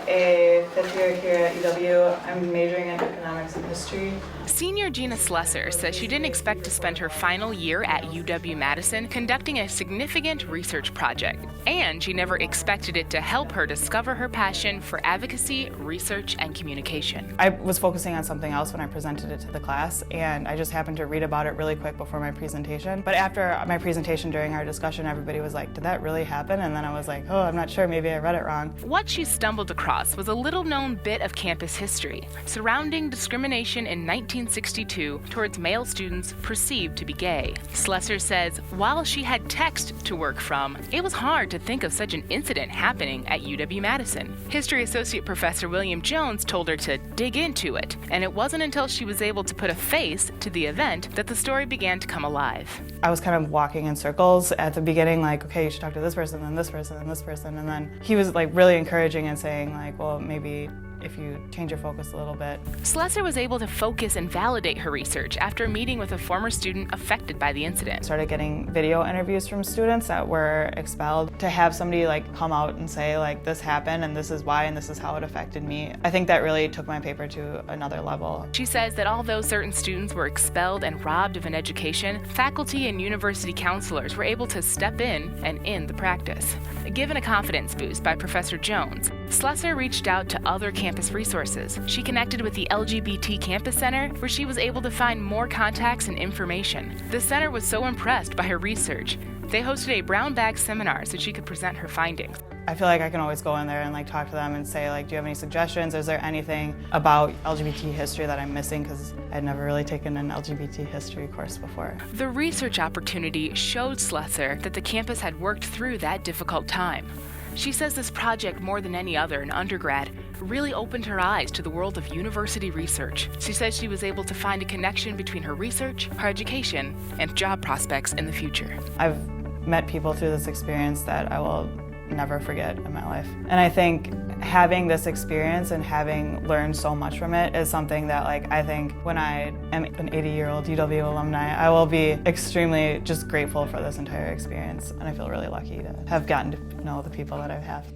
a fifth year here at UW. I'm majoring in economics and history. Senior Gina Slesar says she didn't expect to spend her final year at UW-Madison conducting a significant research project, and she never expected it to help her discover her passion for advocacy, research, and communication. I was focusing on something else when I presented it to the class, and I just happened to read about it really quick before my presentation. But after my presentation, during our discussion, everybody was like, "Did that really happen?" And then I was like, "Oh, I'm not sure, maybe I read it wrong." What she stumbled across was a little-known bit of campus history surrounding discrimination in 1962 towards male students perceived to be gay. Slesar says while she had text to work from, it was hard to think of such an incident happening at UW-Madison. History Associate Professor William Jones told her to dig into it, and it wasn't until she was able to put a face to the event that the story began to come alive. I was kind of walking in circles at the beginning, like, okay, you should talk to this person, and this person, and this person, and then he was like really encouraging and saying like, well, maybe if you change your focus a little bit. Slesar was able to focus and validate her research after meeting with a former student affected by the incident. Started getting video interviews from students that were expelled. To have somebody like come out and say like, this happened and this is why and this is how it affected me, I think that really took my paper to another level. She says that although certain students were expelled and robbed of an education, faculty and university counselors were able to step in and end the practice. Given a confidence boost by Professor Jones, Slesar reached out to other campus resources. She connected with the LGBT Campus Center, where she was able to find more contacts and information. The center was so impressed by her research, they hosted a brown bag seminar so she could present her findings. I feel like I can always go in there and like talk to them and say like, do you have any suggestions? Is there anything about LGBT history that I'm missing? Because I'd never really taken an LGBT history course before. The research opportunity showed Slesar that the campus had worked through that difficult time. She says this project, more than any other in undergrad, really opened her eyes to the world of university research. She says she was able to find a connection between her research, her education, and job prospects in the future. I've met people through this experience that I will never forget in my life. And I think having this experience and having learned so much from it is something that like I think when I am an 80-year-old UW alumni, I will be extremely just grateful for this entire experience. And I feel really lucky to have gotten to know the people that I have.